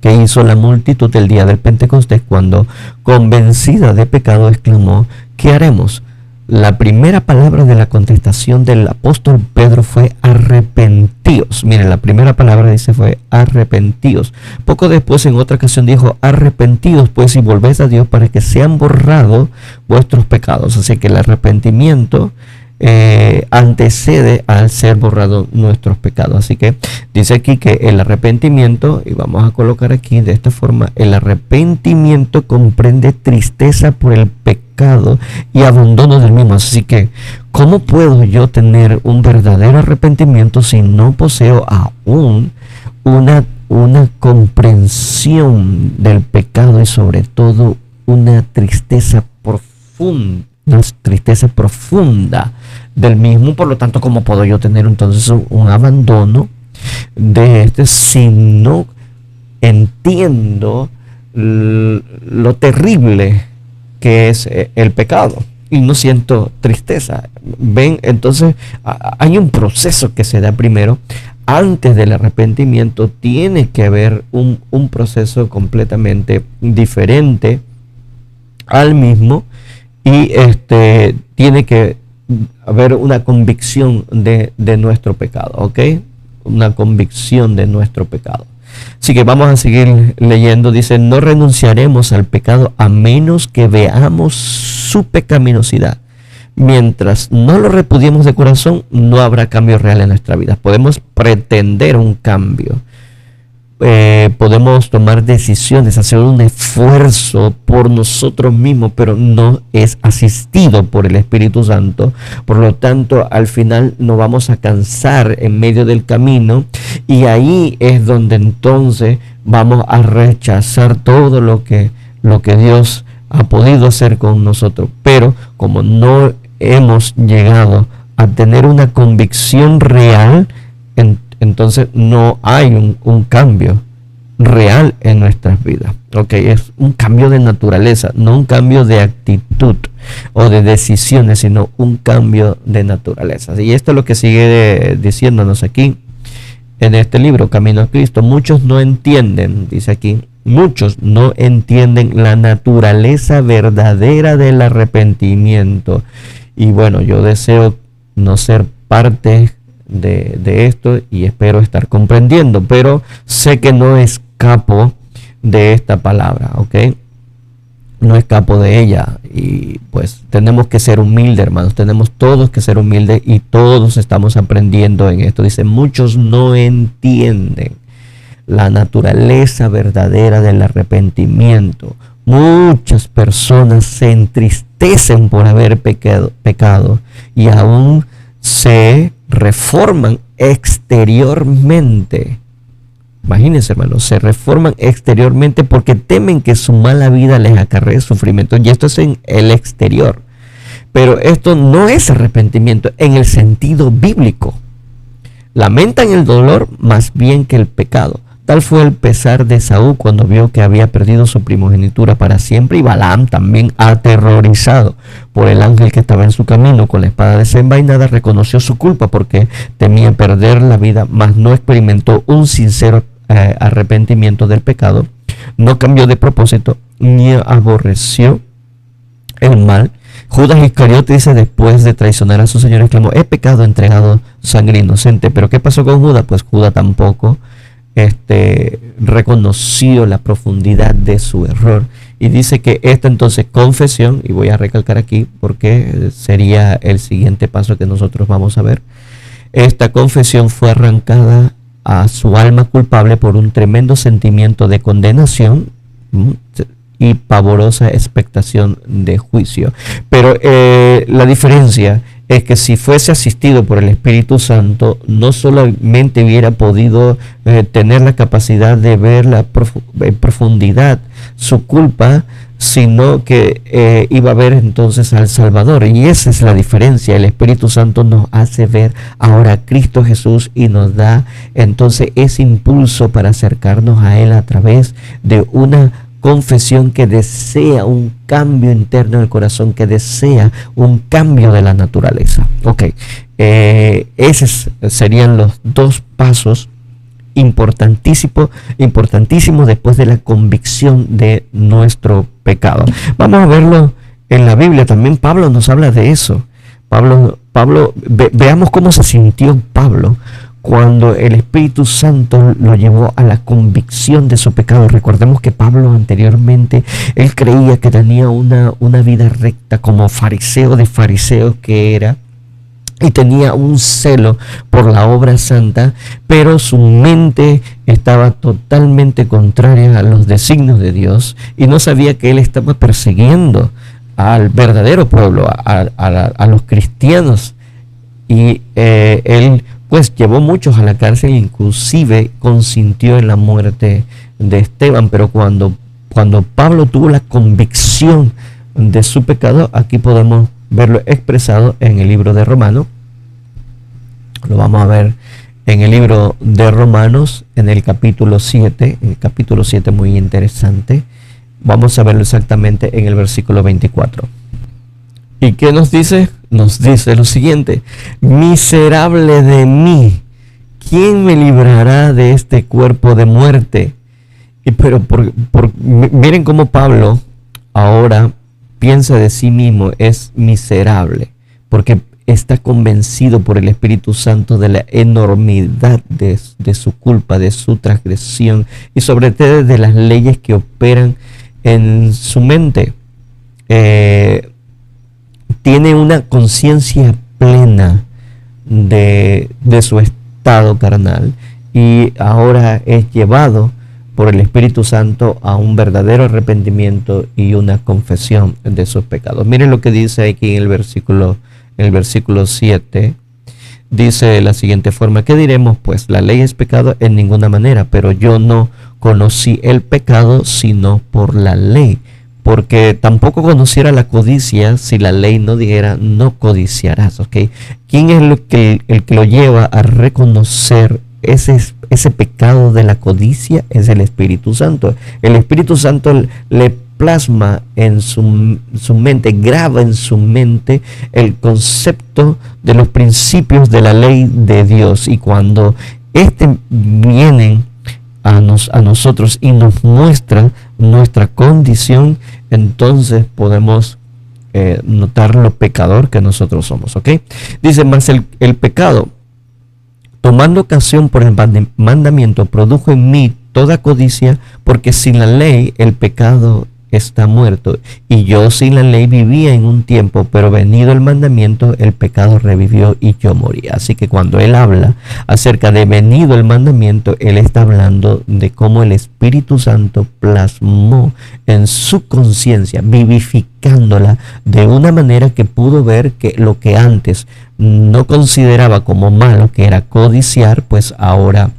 que hizo la multitud el día del Pentecostés, cuando, convencida de pecado, exclamó: ¿qué haremos? La primera palabra de la contestación del apóstol Pedro fue arrepentíos. Miren, la primera palabra dice fue arrepentíos. Poco después, en otra ocasión, dijo: arrepentíos pues y volvéis a Dios para que sean borrados vuestros pecados. Así que el arrepentimiento antecede al ser borrado nuestros pecados. Así que dice aquí que el arrepentimiento, y vamos a colocar aquí de esta forma: el arrepentimiento comprende tristeza por el pecado y abandono del mismo. Así que, ¿cómo puedo yo tener un verdadero arrepentimiento si no poseo aún una comprensión del pecado y sobre todo una tristeza profunda del mismo? Por lo tanto, ¿cómo puedo yo tener entonces un abandono de si no entiendo lo terrible que es el pecado y no siento tristeza? Ven, entonces hay un proceso que se da primero. Antes del arrepentimiento tiene que haber un proceso completamente diferente al mismo, y tiene que haber una convicción de nuestro pecado, ¿ok? Una convicción de nuestro pecado. Así que vamos a seguir leyendo. Dice: no renunciaremos al pecado a menos que veamos su pecaminosidad. Mientras no lo repudiemos de corazón, no habrá cambio real en nuestra vida. Podemos pretender un cambio, podemos tomar decisiones, hacer un esfuerzo por nosotros mismos, pero no es asistido por el Espíritu Santo. Por lo tanto, al final nos vamos a cansar en medio del camino, y ahí es donde entonces vamos a rechazar todo lo que Dios ha podido hacer con nosotros. Pero como no hemos llegado a tener una convicción real, entonces no hay un cambio real en nuestras vidas. Ok, es un cambio de naturaleza, no un cambio de actitud o de decisiones, sino un cambio de naturaleza. Y esto es lo que sigue diciéndonos aquí en este libro, Camino a Cristo. Muchos no entienden, dice aquí, muchos no entienden la naturaleza verdadera del arrepentimiento. Y bueno, yo deseo no ser parte de esto y espero estar comprendiendo, pero sé que no escapo de esta palabra, ¿ok? No escapo de ella, y pues tenemos que ser humildes, hermanos, tenemos todos que ser humildes y todos estamos aprendiendo en esto. Dice, muchos no entienden la naturaleza verdadera del arrepentimiento. Muchas personas se entristecen por haber pecado y aún se reforman exteriormente. Imagínense, hermanos, se reforman exteriormente porque temen que su mala vida les acarree sufrimiento. Y esto es en el exterior. Pero esto no es arrepentimiento en el sentido bíblico. Lamentan el dolor más bien que el pecado. Tal fue el pesar de Esaú cuando vio que había perdido su primogenitura para siempre, y Balaam, también aterrorizado por el ángel que estaba en su camino con la espada desenvainada, reconoció su culpa porque temía perder la vida, mas no experimentó un sincero arrepentimiento del pecado, no cambió de propósito ni aborreció el mal. Judas Iscariote dice, después de traicionar a su Señor, exclamó, he pecado, entregado sangre inocente. Pero ¿qué pasó con Judas? Pues Judas tampoco reconoció la profundidad de su error, y dice que esta entonces confesión, y voy a recalcar aquí porque sería el siguiente paso que nosotros vamos a ver, esta confesión fue arrancada a su alma culpable por un tremendo sentimiento de condenación y pavorosa expectación de juicio. Pero la diferencia es que si fuese asistido por el Espíritu Santo, no solamente hubiera podido tener la capacidad de ver en profundidad su culpa, sino que iba a ver entonces al Salvador. Y esa es la diferencia. El Espíritu Santo nos hace ver ahora a Cristo Jesús y nos da entonces ese impulso para acercarnos a Él a través de una confesión que desea un cambio interno del corazón, que desea un cambio de la naturaleza. Ok, esos serían los dos pasos importantísimos después de la convicción de nuestro pecado. Vamos a verlo en la Biblia. También Pablo nos habla de eso. Veamos cómo se sintió Pablo cuando el Espíritu Santo lo llevó a la convicción de su pecado. Recordemos que Pablo anteriormente, él creía que tenía una vida recta como fariseo de fariseos que era, y tenía un celo por la obra santa, pero su mente estaba totalmente contraria a los designios de Dios, y no sabía que él estaba persiguiendo al verdadero pueblo, a los cristianos, y él pues llevó muchos a la cárcel, inclusive consintió en la muerte de Esteban. Pero cuando Pablo tuvo la convicción de su pecado, aquí podemos verlo expresado en el libro de Romanos. Lo vamos a ver en el libro de Romanos, en el capítulo 7, muy interesante. Vamos a verlo exactamente en el versículo 24. ¿Y qué nos dice? Nos dice lo siguiente: miserable de mí, ¿quién me librará de este cuerpo de muerte? Pero miren cómo Pablo ahora piensa de sí mismo, es miserable, porque está convencido por el Espíritu Santo de la enormidad de su culpa, de su transgresión, y sobre todo de las leyes que operan en su mente. Tiene una conciencia plena de su estado carnal, y ahora es llevado por el Espíritu Santo a un verdadero arrepentimiento y una confesión de sus pecados. Miren lo que dice aquí en el versículo 7. Dice de la siguiente forma: ¿qué diremos pues? La ley es pecado en ninguna manera, pero yo no conocí el pecado sino por la ley, porque tampoco conociera la codicia si la ley no dijera no codiciarás, ¿ok? ¿Quién es el que lo lleva a reconocer ese pecado de la codicia? Es el Espíritu Santo. El Espíritu Santo le plasma en su mente, graba en su mente el concepto de los principios de la ley de Dios, y cuando vienen a nosotros y nos muestran nuestra condición, entonces podemos notar lo pecador que nosotros somos, ¿ok? Dice más, el pecado, tomando ocasión por el mandamiento, produjo en mí toda codicia, porque sin la ley el pecado está muerto, y yo sin la ley vivía en un tiempo, pero venido el mandamiento, el pecado revivió y yo morí. Así que cuando él habla acerca de venido el mandamiento, él está hablando de cómo el Espíritu Santo plasmó en su conciencia, vivificándola de una manera que pudo ver que lo que antes no consideraba como malo, que era codiciar, pues ahora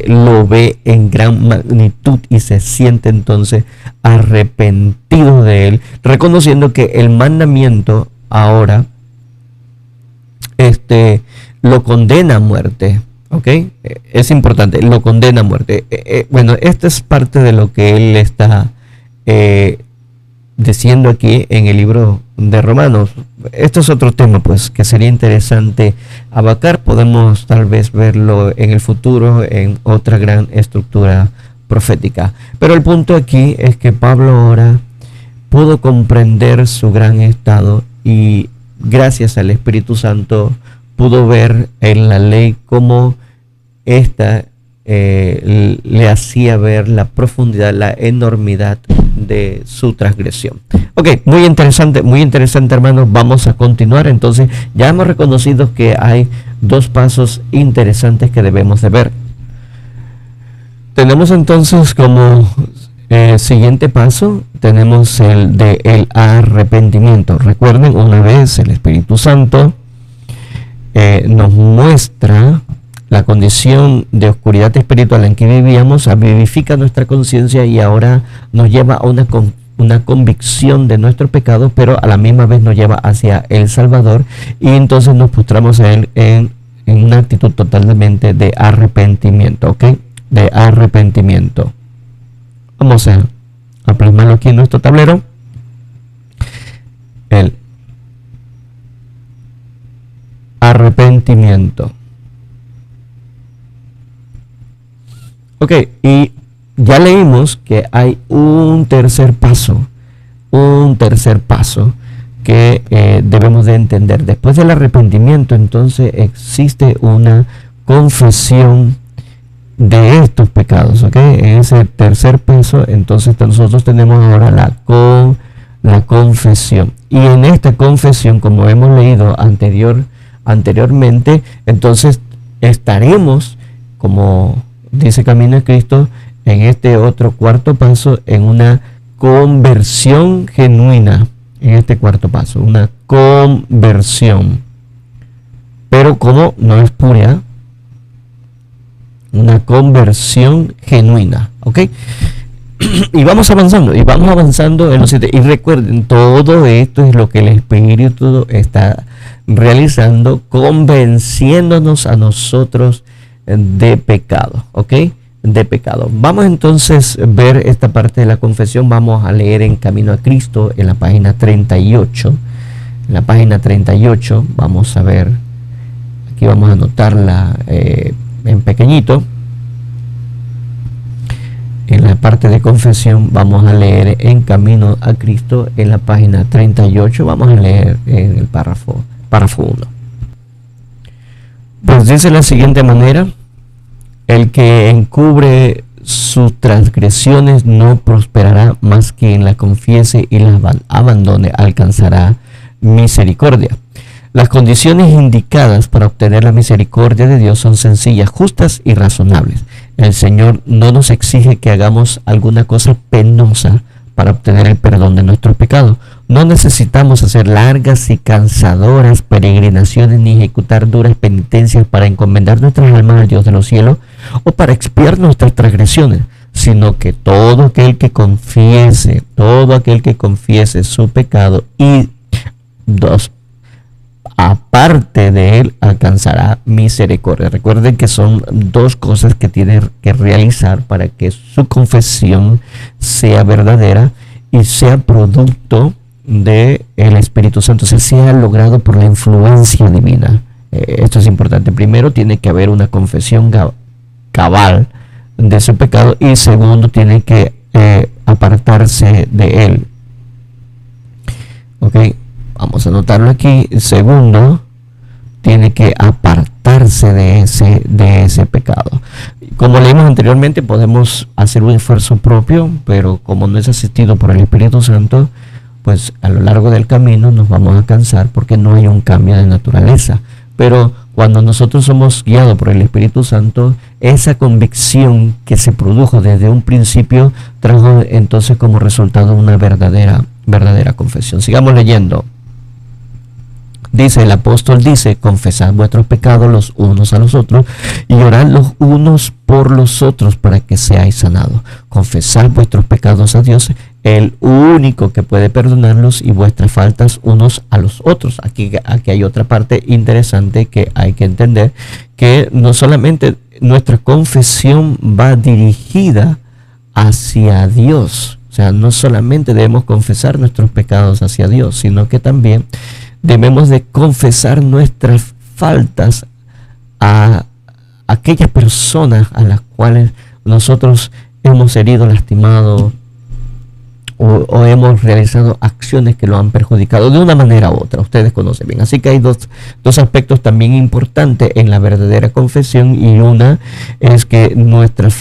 lo ve en gran magnitud y se siente entonces arrepentido de él, reconociendo que el mandamiento ahora lo condena a muerte, ¿ok? Es importante, lo condena a muerte. Bueno, esta es parte de lo que él está diciendo aquí en el libro de Romanos. Esto es otro tema, pues, que sería interesante abarcar. Podemos tal vez verlo en el futuro en otra gran estructura profética. Pero el punto aquí es que Pablo ahora pudo comprender su gran estado, y gracias al Espíritu Santo pudo ver en la ley cómo esta le hacía ver la profundidad, la enormidad de su transgresión. Ok, muy interesante, hermanos. Vamos a continuar. Entonces, ya hemos reconocido que hay dos pasos interesantes que debemos de ver. Tenemos entonces como siguiente paso, tenemos el de el arrepentimiento. Recuerden, una vez el Espíritu Santo nos muestra la condición de oscuridad espiritual en que vivíamos, vivifica nuestra conciencia y ahora nos lleva a una convicción de nuestro pecado, pero a la misma vez nos lleva hacia el Salvador, y entonces nos postramos a él en una actitud totalmente de arrepentimiento, ¿ok? De arrepentimiento. Vamos a plasmarlo aquí en nuestro tablero. El arrepentimiento. Ok, y ya leímos que hay un tercer paso que debemos de entender. Después del arrepentimiento, entonces existe una confesión de estos pecados, ¿ok? En ese tercer paso, entonces nosotros tenemos ahora la confesión. Y en esta confesión, como hemos leído anteriormente, entonces estaremos, como dice Camino de Cristo, en este otro cuarto paso, en una conversión genuina. En este cuarto paso, una conversión, pero como no es pura, una conversión genuina, ¿ok? Y vamos avanzando en los 7. Y recuerden, todo esto es lo que el Espíritu está realizando, convenciéndonos a nosotros de pecado, ¿ok? De pecado. Vamos entonces a ver esta parte de la confesión. Vamos a leer en Camino a Cristo en la página 38. En la página 38 vamos a ver, aquí vamos a anotarla en pequeñito. En la parte de confesión vamos a leer en Camino a Cristo en la página 38. Vamos a leer en el párrafo 1. Pues dice de la siguiente manera: el que encubre sus transgresiones no prosperará, mas quien la confiese y las abandone alcanzará misericordia. Las condiciones indicadas para obtener la misericordia de Dios son sencillas, justas y razonables. El Señor no nos exige que hagamos alguna cosa penosa para obtener el perdón de nuestros pecados. No necesitamos hacer largas y cansadoras peregrinaciones ni ejecutar duras penitencias para encomendar nuestras almas al Dios de los cielos o para expiar nuestras transgresiones. sino que todo aquel que confiese su pecado y aparte de él alcanzará misericordia. Recuerden que son dos cosas que tiene que realizar para que su confesión sea verdadera y sea producto del Espíritu Santo, o sea, sea logrado por la influencia divina. Esto es importante. Primero tiene que haber una confesión cabal de su pecado y segundo tiene que apartarse de él. Ok, vamos a anotarlo aquí. Segundo, tiene que apartarse de ese pecado. Como leímos anteriormente, podemos hacer un esfuerzo propio, pero como no es asistido por el Espíritu Santo, pues a lo largo del camino nos vamos a cansar porque no hay un cambio de naturaleza. Pero cuando nosotros somos guiados por el Espíritu Santo, esa convicción que se produjo desde un principio trajo entonces como resultado una verdadera confesión. Sigamos leyendo. Dice el apóstol, confesad vuestros pecados los unos a los otros y orad los unos por los otros para que seáis sanados. Confesad vuestros pecados a Dios, el único que puede perdonarlos, y vuestras faltas unos a los otros. Aquí hay otra parte interesante que hay que entender, que no solamente nuestra confesión va dirigida hacia Dios, o sea, no solamente debemos confesar nuestros pecados hacia Dios, sino que también debemos de confesar nuestras faltas a aquellas personas a las cuales nosotros hemos herido, lastimado o hemos realizado acciones que lo han perjudicado de una manera u otra. Ustedes conocen bien. Así que hay dos aspectos también importantes en la verdadera confesión, y una es que nuestras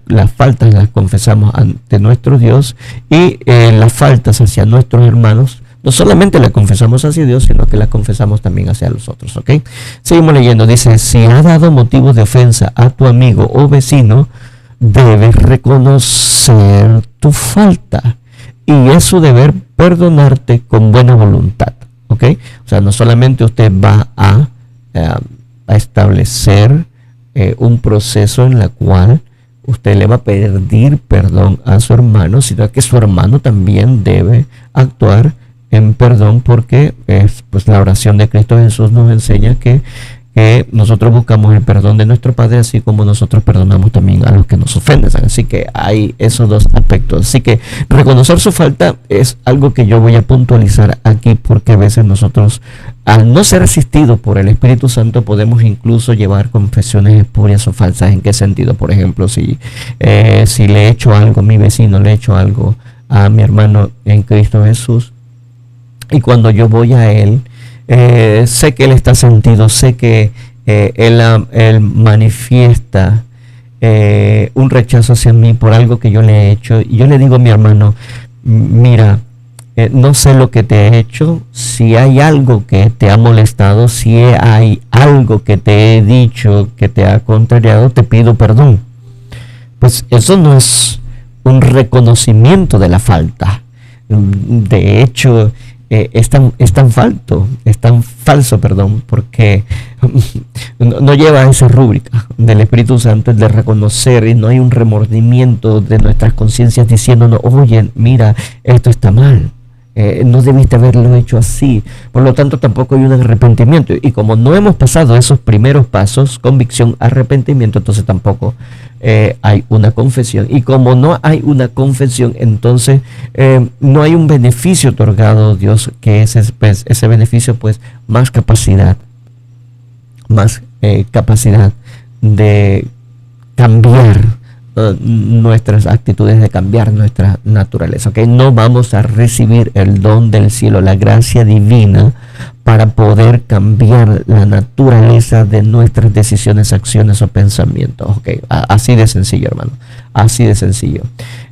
las faltas las confesamos ante nuestro Dios, y las faltas hacia nuestros hermanos no solamente la confesamos hacia Dios, sino que la confesamos también hacia los otros, ¿ok? Seguimos leyendo. Dice, si ha dado motivo de ofensa a tu amigo o vecino, debes reconocer tu falta, y es su deber perdonarte con buena voluntad, ¿ok? O sea, no solamente usted va a establecer un proceso en el cual usted le va a pedir perdón a su hermano, sino que su hermano también debe actuar en perdón, porque pues la oración de Cristo Jesús nos enseña que nosotros buscamos el perdón de nuestro Padre, así como nosotros perdonamos también a los que nos ofenden. Así que hay esos dos aspectos. Así que reconocer su falta es algo que yo voy a puntualizar aquí, porque a veces nosotros, al no ser asistidos por el Espíritu Santo, podemos incluso llevar confesiones espurias o falsas. ¿En qué sentido? Por ejemplo, si le he hecho algo a mi vecino, le he hecho algo a mi hermano en Cristo Jesús, y cuando yo voy a él, sé que él está sentido, sé que él manifiesta un rechazo hacia mí por algo que yo le he hecho, y yo le digo a mi hermano, mira, no sé lo que te he hecho, si hay algo que te ha molestado, si hay algo que te he dicho que te ha contrariado, te pido perdón. Pues eso no es un reconocimiento de la falta. De hecho, es tan falso, porque no lleva esa rúbrica del Espíritu Santo, el de reconocer, y no hay un remordimiento de nuestras conciencias diciéndonos, oye, mira, esto está mal, no debiste haberlo hecho así. Por lo tanto, tampoco hay un arrepentimiento, y como no hemos pasado esos primeros pasos, convicción, arrepentimiento, entonces tampoco hay una confesión, y como no hay una confesión, entonces no hay un beneficio otorgado Dios, que es ese beneficio, pues más capacidad de cambiar nuestras actitudes, de cambiar nuestra naturaleza, ¿okay? No vamos a recibir el don del cielo, la gracia divina, para poder cambiar la naturaleza de nuestras decisiones, acciones o pensamientos, ¿okay? Así de sencillo, hermano, así de sencillo.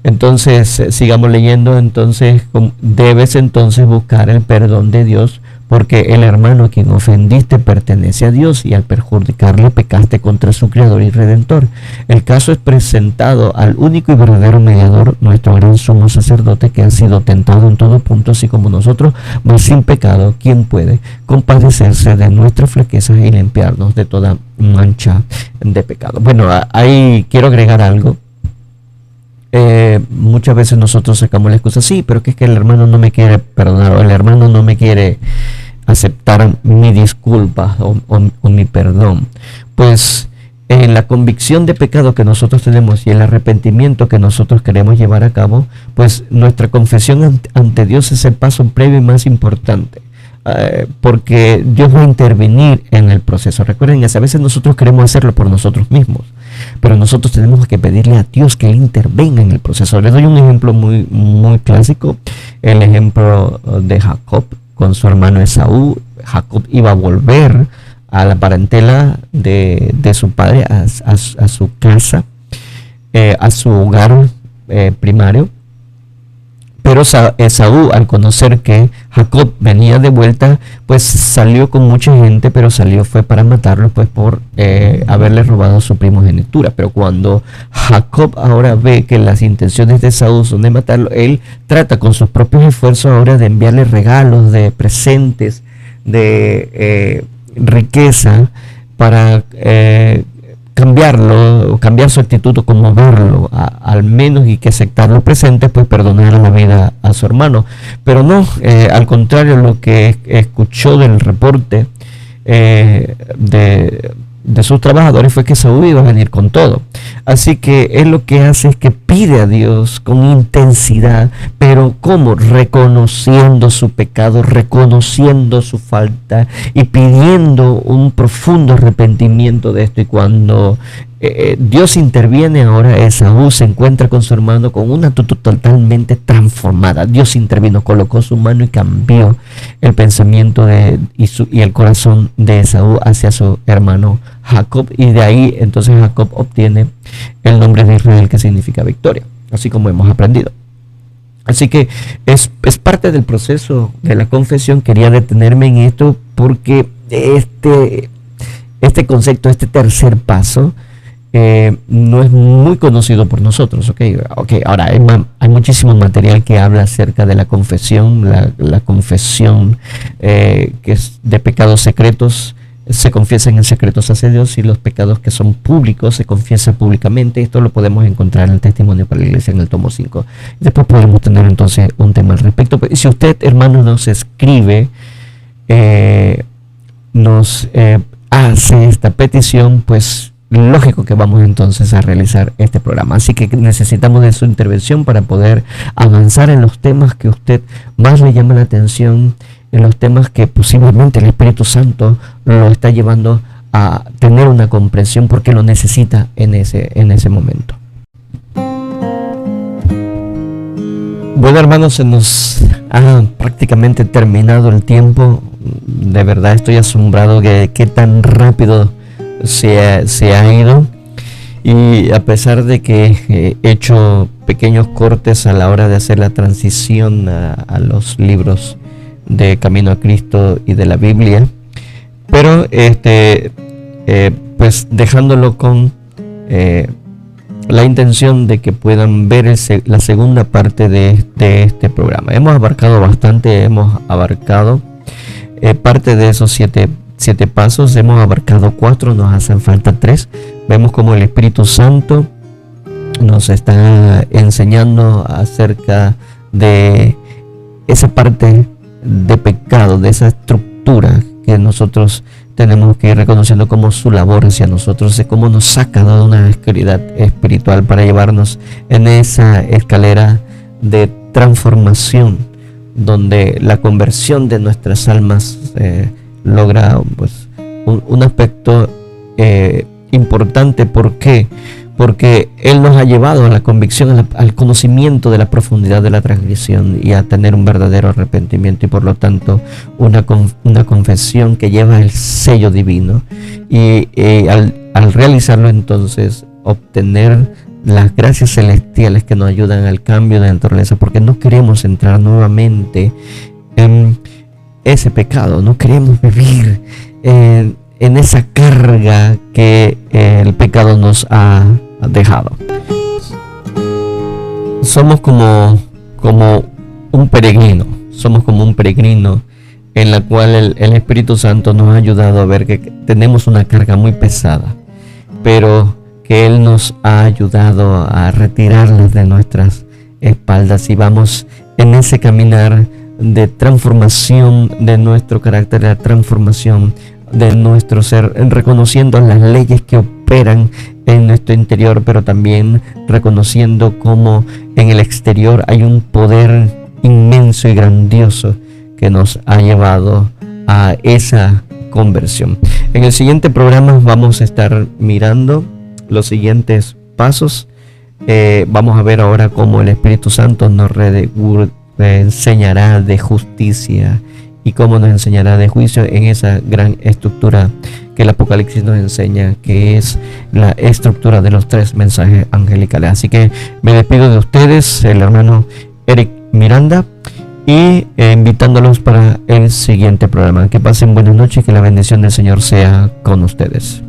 Entonces, sigamos leyendo. Entonces, debes entonces buscar el perdón de Dios, porque el hermano a quien ofendiste pertenece a Dios, y al perjudicarle pecaste contra su Creador y Redentor. El caso es presentado al único y verdadero mediador, nuestro gran sumo sacerdote, que ha sido tentado en todo punto, así como nosotros, mas sin pecado, quien puede compadecerse de nuestras flaquezas y limpiarnos de toda mancha de pecado. Bueno, ahí quiero agregar algo. muchas veces nosotros sacamos la excusa, sí, pero que es que el hermano no me quiere perdonar, o el hermano no me quiere aceptar mi disculpa o mi perdón. Pues en la convicción de pecado que nosotros tenemos y el arrepentimiento que nosotros queremos llevar a cabo, pues nuestra confesión ante Dios es el paso previo y más importante. Porque Dios va a intervenir en el proceso. Recuerden que a veces nosotros queremos hacerlo por nosotros mismos, pero nosotros tenemos que pedirle a Dios que Él intervenga en el proceso. Les doy un ejemplo muy, muy clásico, el ejemplo de Jacob con su hermano Esaú. Jacob iba a volver a la parentela de su padre, a su casa, a su hogar primario. Pero Esaú, al conocer que Jacob venía de vuelta, pues salió con mucha gente, pero fue para matarlo, pues por haberle robado su primogenitura. Pero cuando Jacob ahora ve que las intenciones de Esaú son de matarlo, él trata con sus propios esfuerzos ahora de enviarle regalos, de presentes, de riqueza, para cambiarlo, o cambiar su actitud, o conmoverlo, al menos, y que aceptar los presentes, pues perdonar la vida a su hermano. Pero no, al contrario, lo que escuchó del reporte de sus trabajadores fue que Saúl iba a venir con todo. Así que él lo que hace es que pide a Dios con intensidad, pero ¿cómo? Reconociendo su pecado, reconociendo su falta y pidiendo un profundo arrepentimiento de esto. Y cuando Dios interviene, ahora Esaú se encuentra con su hermano con una actitud totalmente transformada. Dios intervino, colocó su mano y cambió el pensamiento y el corazón de Esaú hacia su hermano Jacob, y de ahí entonces Jacob obtiene el nombre de Israel, que significa victoria, así como hemos aprendido. Así que es parte del proceso de la confesión. Quería detenerme en esto porque este concepto, este tercer paso, no es muy conocido por nosotros. Ahora hay muchísimo material que habla acerca de la confesión. La confesión que es de pecados secretos se confiesan en secretos hacia Dios, y los pecados que son públicos se confiesan públicamente. Esto lo podemos encontrar en el Testimonio para la Iglesia, en el tomo 5. Después podemos tener entonces un tema al respecto. Si usted, hermano, nos escribe, nos hace esta petición, pues lógico que vamos entonces a realizar este programa. Así que necesitamos de su intervención para poder avanzar en los temas que a usted más le llama la atención, en los temas que posiblemente el Espíritu Santo lo está llevando a tener una comprensión, porque lo necesita en ese momento. Bueno, hermanos, se nos ha prácticamente terminado el tiempo. De verdad estoy asombrado de qué tan rápido se ha ido, y a pesar de que he hecho pequeños cortes a la hora de hacer la transición a los libros de Camino a Cristo y de la Biblia, pero pues dejándolo con la intención de que puedan ver la segunda parte de este programa. Hemos abarcado bastante, hemos abarcado parte de esos siete pasos, hemos abarcado 4, nos hacen falta 3. Vemos como el Espíritu Santo nos está enseñando acerca de esa parte de pecado, de esa estructura que nosotros tenemos que ir reconociendo como su labor hacia nosotros, de cómo nos saca de una oscuridad espiritual para llevarnos en esa escalera de transformación, donde la conversión de nuestras almas logra pues un aspecto importante. ¿Por qué? Porque Él nos ha llevado a la convicción, al conocimiento de la profundidad de la transgresión, y a tener un verdadero arrepentimiento, y por lo tanto una confesión que lleva el sello divino, y al realizarlo entonces obtener las gracias celestiales que nos ayudan al cambio de naturaleza, porque no queremos entrar nuevamente en ese pecado, no queremos vivir en esa carga que el pecado nos ha dejado. Somos como un peregrino, en la cual el Espíritu Santo nos ha ayudado a ver que tenemos una carga muy pesada, pero que Él nos ha ayudado a retirarlas de nuestras espaldas, y vamos en ese caminar de transformación de nuestro carácter, la transformación de nuestro ser, reconociendo las leyes que operan en nuestro interior, pero también reconociendo cómo en el exterior hay un poder inmenso y grandioso que nos ha llevado a esa conversión. En el siguiente programa vamos a estar mirando los siguientes pasos. Vamos a ver ahora cómo el Espíritu Santo nos enseñará de justicia y cómo nos enseñará de juicio en esa gran estructura que el Apocalipsis nos enseña, que es la estructura de los 3 mensajes angelicales. Así que me despido de ustedes, el hermano Eric Miranda, y invitándolos para el siguiente programa. Que pasen buenas noches y que la bendición del Señor sea con ustedes.